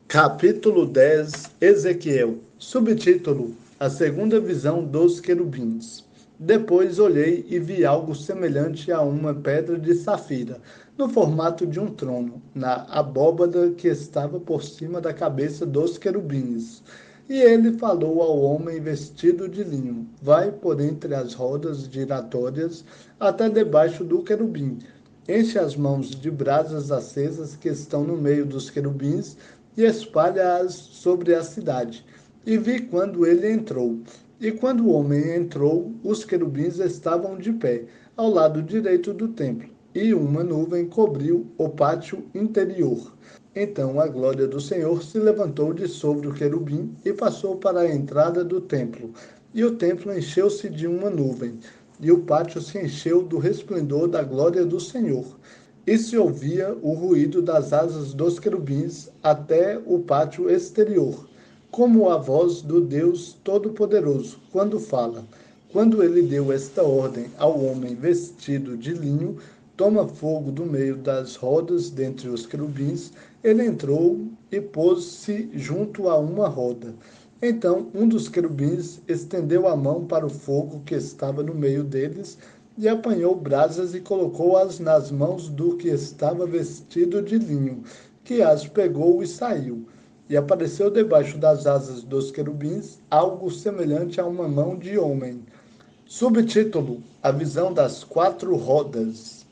Capítulo 10, Ezequiel. Subtítulo: A segunda visão dos querubins. Depois olhei e vi algo semelhante a uma pedra de safira, no formato de um trono, na abóbada que estava por cima da cabeça dos querubins. E ele falou ao homem vestido de linho: Vai por entre as rodas giratórias até debaixo do querubim. Enche as mãos de brasas acesas que estão no meio dos querubins e espalha-as sobre a cidade. E vi quando ele entrou. E quando o homem entrou, os querubins estavam de pé, ao lado direito do templo, e uma nuvem cobriu o pátio interior. Então a glória do Senhor se levantou de sobre o querubim e passou para a entrada do templo. E o templo encheu-se de uma nuvem, e o pátio se encheu do resplendor da glória do Senhor. E se ouvia o ruído das asas dos querubins até o pátio exterior, como a voz do Deus Todo-Poderoso, quando fala. Quando ele deu esta ordem ao homem vestido de linho: Toma fogo do meio das rodas dentre os querubins, ele entrou e pôs-se junto a uma roda. Então um dos querubins estendeu a mão para o fogo que estava no meio deles, e apanhou brasas e colocou-as nas mãos do que estava vestido de linho, que as pegou e saiu. E apareceu debaixo das asas dos querubins algo semelhante a uma mão de homem. Subtítulo: A visão das quatro rodas.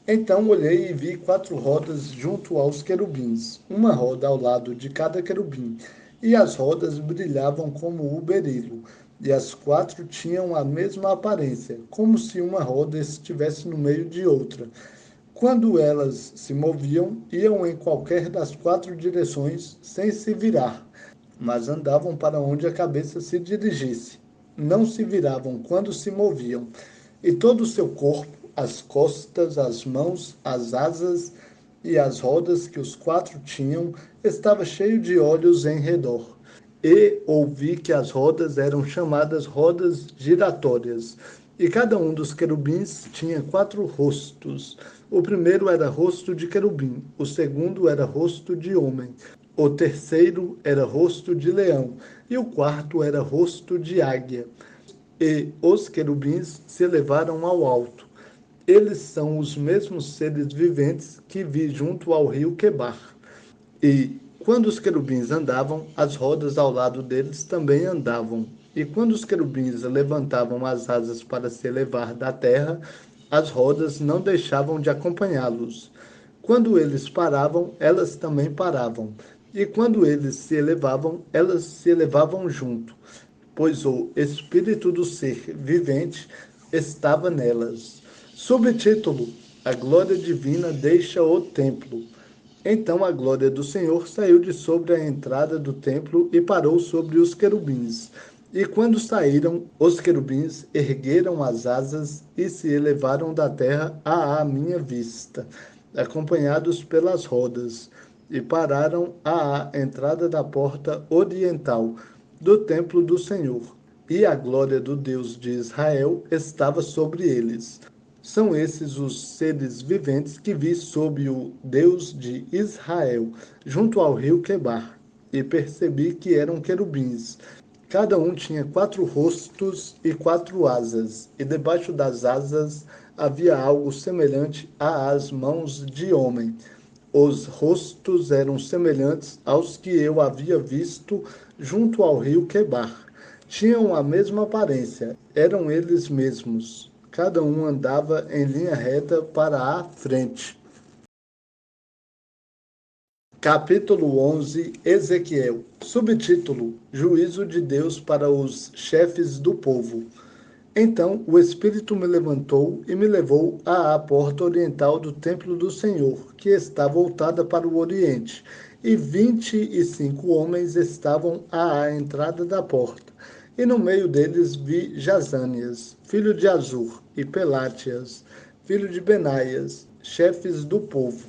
Então olhei e vi quatro rodas junto aos querubins, uma roda ao lado de cada querubim, e as rodas brilhavam como o berilo, e as quatro tinham a mesma aparência, como se uma roda estivesse no meio de outra. Quando elas se moviam, iam em qualquer das quatro direções, sem se virar, mas andavam para onde a cabeça se dirigisse. Não se viravam quando se moviam. E todo o seu corpo, as costas, as mãos, as asas e as rodas que os quatro tinham, estava cheio de olhos em redor. E ouvi que as rodas eram chamadas rodas giratórias. E cada um dos querubins tinha quatro rostos. O primeiro era rosto de querubim, o segundo era rosto de homem, o terceiro era rosto de leão, e o quarto era rosto de águia. E os querubins se elevaram ao alto. Eles são os mesmos seres viventes que vi junto ao rio Quebar. E quando os querubins andavam, as rodas ao lado deles também andavam. E quando os querubins levantavam as asas para se elevar da terra, as rodas não deixavam de acompanhá-los. Quando eles paravam, elas também paravam. E quando eles se elevavam, elas se elevavam junto, pois o espírito do ser vivente estava nelas. Subtítulo: A glória divina deixa o templo. Então a glória do Senhor saiu de sobre a entrada do templo e parou sobre os querubins. E quando saíram, os querubins ergueram as asas e se elevaram da terra à minha vista, acompanhados pelas rodas, e pararam à entrada da porta oriental do templo do Senhor. E a glória do Deus de Israel estava sobre eles. São esses os seres viventes que vi sob o Deus de Israel, junto ao rio Quebar, e percebi que eram querubins. Cada um tinha quatro rostos e quatro asas, e debaixo das asas havia algo semelhante às mãos de homem. Os rostos eram semelhantes aos que eu havia visto junto ao rio Quebar. Tinham a mesma aparência, eram eles mesmos. Cada um andava em linha reta para a frente. Capítulo 11, Ezequiel. Subtítulo: Juízo de Deus para os chefes do povo. Então o Espírito me levantou e me levou à porta oriental do templo do Senhor, que está voltada para o oriente, e 25 homens estavam à entrada da porta. E no meio deles vi Jazanias, filho de Azur, e Pelátias, filho de Benaias, chefes do povo.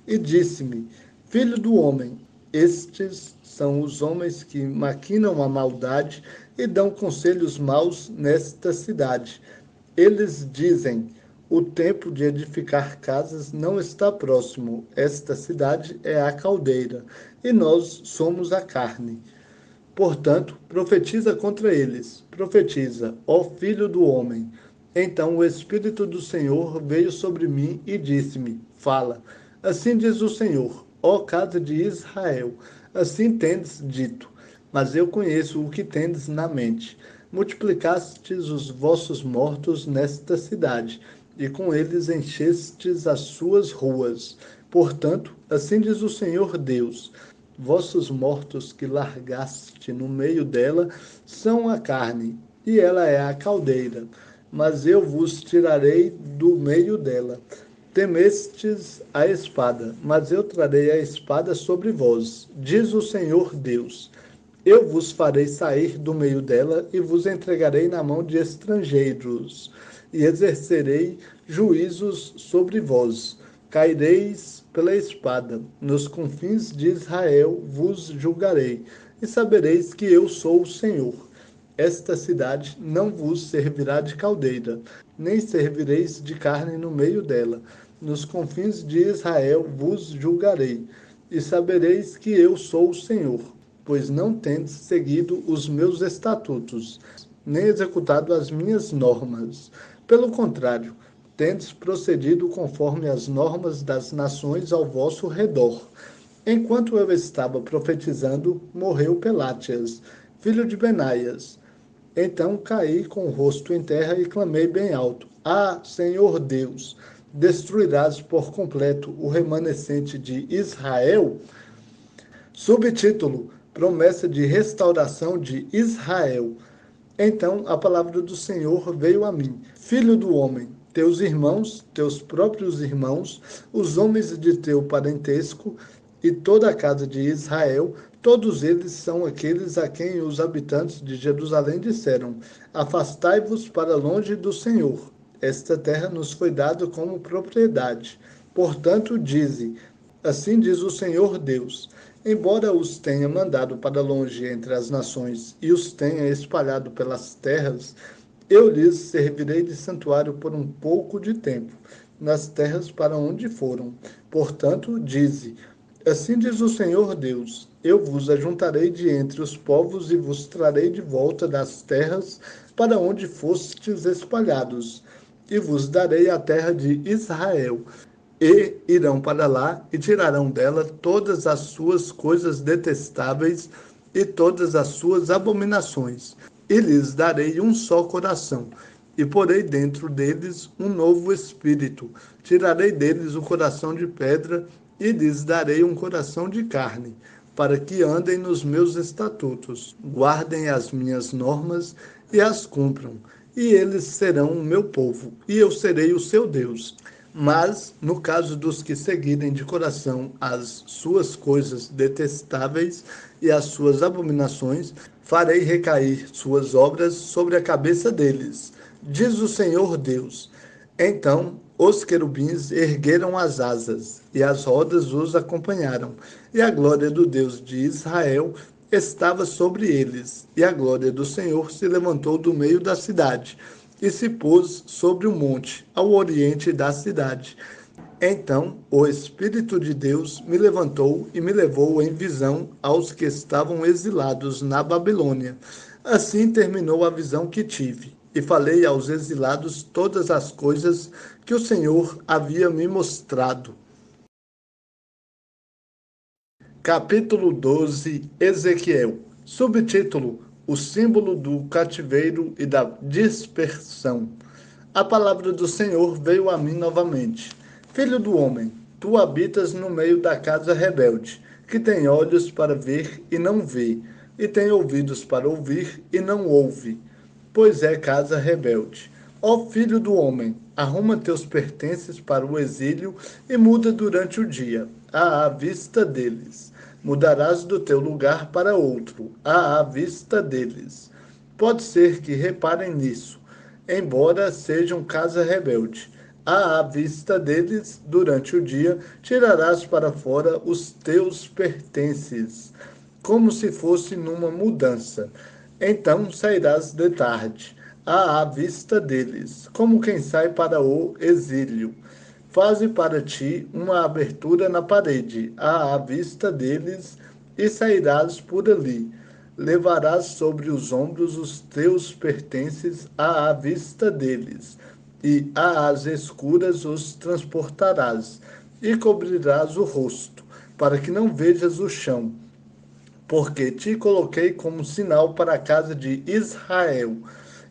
E disse-me: Filho do homem, estes são os homens que maquinam a maldade e dão conselhos maus nesta cidade. Eles dizem: o tempo de edificar casas não está próximo. Esta cidade é a caldeira, e nós somos a carne. Portanto, profetiza contra eles. Profetiza, ó filho do homem. Então o Espírito do Senhor veio sobre mim e disse-me: Fala. Assim diz o Senhor, ó casa de Israel. Assim tendes dito. Mas eu conheço o que tendes na mente. Multiplicastes os vossos mortos nesta cidade, e com eles enchestes as suas ruas. Portanto, assim diz o Senhor Deus: vossos mortos que largaste no meio dela são a carne, e ela é a caldeira. Mas eu vos tirarei do meio dela. Temestes a espada, mas eu trarei a espada sobre vós, diz o Senhor Deus. Eu vos farei sair do meio dela e vos entregarei na mão de estrangeiros, e exercerei juízos sobre vós. Caireis pela espada, nos confins de Israel vos julgarei, e sabereis que eu sou o Senhor. Esta cidade não vos servirá de caldeira, nem servireis de carne no meio dela. Nos confins de Israel vos julgarei, e sabereis que eu sou o Senhor, pois não tendes seguido os meus estatutos, nem executado as minhas normas. Pelo contrário, tendes procedido conforme as normas das nações ao vosso redor. Enquanto eu estava profetizando, morreu Pelátias, filho de Benaias. Então caí com o rosto em terra e clamei bem alto: Ah, Senhor Deus, destruirás por completo o remanescente de Israel? Subtítulo: Promessa de restauração de Israel. Então a palavra do Senhor veio a mim: Filho do homem, teus irmãos, teus próprios irmãos, os homens de teu parentesco e toda a casa de Israel, todos eles são aqueles a quem os habitantes de Jerusalém disseram: Afastai-vos para longe do Senhor. Esta terra nos foi dada como propriedade. Portanto, dize: Assim diz o Senhor Deus: embora os tenha mandado para longe entre as nações e os tenha espalhado pelas terras, eu lhes servirei de santuário por um pouco de tempo, nas terras para onde foram. Portanto, dize: assim diz o Senhor Deus: eu vos ajuntarei de entre os povos e vos trarei de volta das terras para onde fostes espalhados, e vos darei a terra de Israel. E irão para lá e tirarão dela todas as suas coisas detestáveis e todas as suas abominações. E lhes darei um só coração, e porei dentro deles um novo espírito. Tirarei deles o coração de pedra e lhes darei um coração de carne, para que andem nos meus estatutos, guardem as minhas normas e as cumpram. E eles serão o meu povo, e eu serei o seu Deus. Mas, no caso dos que seguirem de coração as suas coisas detestáveis e as suas abominações, farei recair suas obras sobre a cabeça deles, diz o Senhor Deus. Então os querubins ergueram as asas, e as rodas os acompanharam, e a glória do Deus de Israel estava sobre eles, e a glória do Senhor se levantou do meio da cidade, e se pôs sobre o monte, ao oriente da cidade. Então o Espírito de Deus me levantou e me levou em visão aos que estavam exilados na Babilônia. Assim terminou a visão que tive, e falei aos exilados todas as coisas que o Senhor havia me mostrado. Capítulo 12, Ezequiel. Subtítulo: o símbolo do cativeiro e da dispersão. A palavra do Senhor veio a mim novamente. Filho do homem, tu habitas no meio da casa rebelde, que tem olhos para ver e não vê, e tem ouvidos para ouvir e não ouve, pois é casa rebelde. Ó filho do homem, arruma teus pertences para o exílio e muda durante o dia, à vista deles. Mudarás do teu lugar para outro, à vista deles. Pode ser que reparem nisso, embora sejam casa rebelde. À vista deles, durante o dia, tirarás para fora os teus pertences, como se fosse numa mudança. Então sairás de tarde. à vista deles, como quem sai para o exílio. Faze para ti uma abertura na parede, à vista deles, e sairás por ali. Levarás sobre os ombros os teus pertences à vista deles, e às escuras os transportarás, e cobrirás o rosto, para que não vejas o chão, porque te coloquei como sinal para a casa de Israel,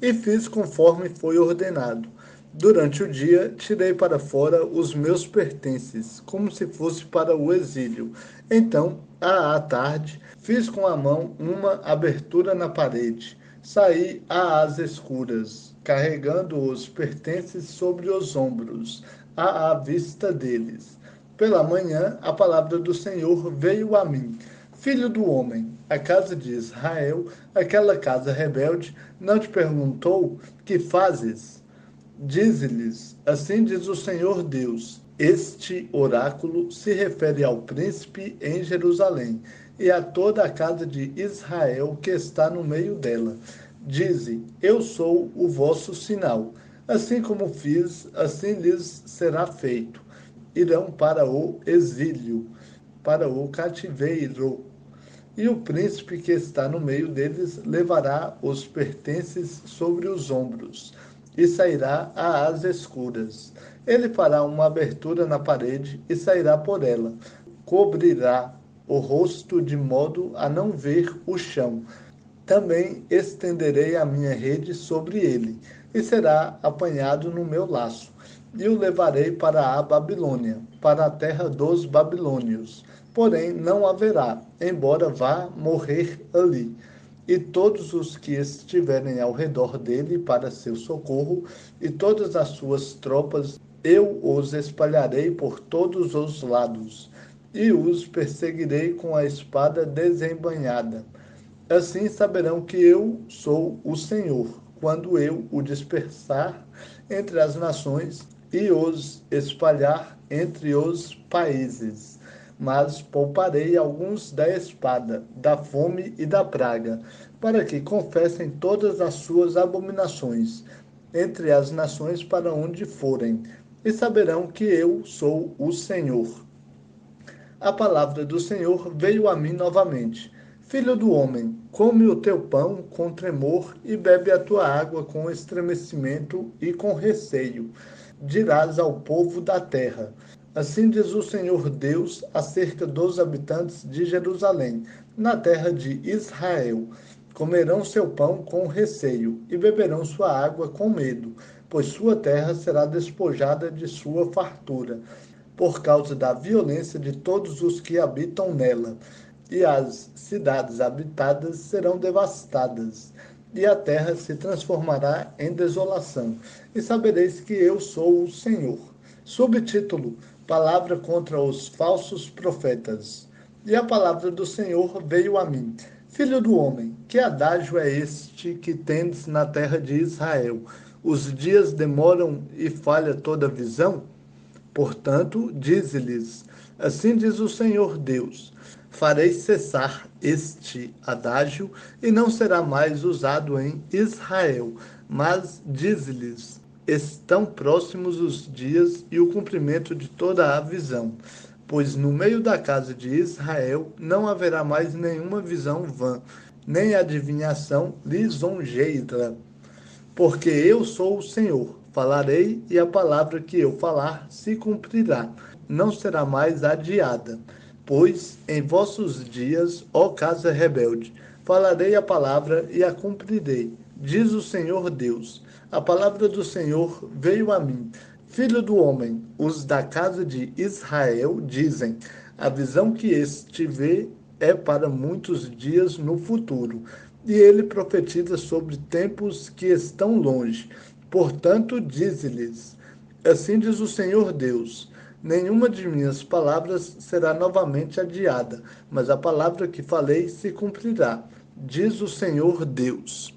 e fiz conforme foi ordenado. Durante o dia, tirei para fora os meus pertences, como se fosse para o exílio. Então, à tarde, fiz com a mão uma abertura na parede. Saí às escuras, carregando os pertences sobre os ombros, à vista deles. Pela manhã, a palavra do Senhor veio a mim. Filho do homem, a casa de Israel, aquela casa rebelde, não te perguntou: que fazes? Dize-lhes: assim diz o Senhor Deus. Este oráculo se refere ao príncipe em Jerusalém e a toda a casa de Israel que está no meio dela. Dize: eu sou o vosso sinal. Assim como fiz, assim lhes será feito. Irão para o exílio, para o cativeiro, e o príncipe que está no meio deles levará os pertences sobre os ombros e sairá às escuras. Ele fará uma abertura na parede e sairá por ela. Cobrirá o rosto de modo a não ver o chão. Também estenderei a minha rede sobre ele, e será apanhado no meu laço, e o levarei para a Babilônia, para a terra dos babilônios. Porém, não haverá, embora vá morrer ali. E todos os que estiverem ao redor dele para seu socorro, e todas as suas tropas, eu os espalharei por todos os lados, e os perseguirei com a espada desembainhada. Assim saberão que eu sou o Senhor, quando eu o dispersar entre as nações e os espalhar entre os países. Mas pouparei alguns da espada, da fome e da praga, para que confessem todas as suas abominações entre as nações para onde forem, e saberão que eu sou o Senhor. A palavra do Senhor veio a mim novamente. Filho do homem, come o teu pão com tremor e bebe a tua água com estremecimento e com receio. Dirás ao povo da terra: assim diz o Senhor Deus acerca dos habitantes de Jerusalém, na terra de Israel. Comerão seu pão com receio e beberão sua água com medo, pois sua terra será despojada de sua fartura por causa da violência de todos os que habitam nela, e as cidades habitadas serão devastadas, e a terra se transformará em desolação. E sabereis que eu sou o Senhor. Subtítulo: Palavra contra os falsos profetas. E a palavra do Senhor veio a mim. Filho do homem, que adágio é este que tendes na terra de Israel? Os dias demoram e falha toda visão? Portanto, dize-lhes: assim diz o Senhor Deus: farei cessar este adágio e não será mais usado em Israel. Mas dize-lhes: estão próximos os dias e o cumprimento de toda a visão. Pois no meio da casa de Israel não haverá mais nenhuma visão vã, nem adivinhação lisonjeira, porque eu sou o Senhor, falarei e a palavra que eu falar se cumprirá, não será mais adiada. Pois em vossos dias, ó casa rebelde, falarei a palavra e a cumprirei, diz o Senhor Deus. A palavra do Senhor veio a mim. Filho do homem, os da casa de Israel dizem: a visão que este vê é para muitos dias no futuro, e ele profetiza sobre tempos que estão longe. Portanto, dize-lhes: assim diz o Senhor Deus: nenhuma de minhas palavras será novamente adiada, mas a palavra que falei se cumprirá, diz o Senhor Deus.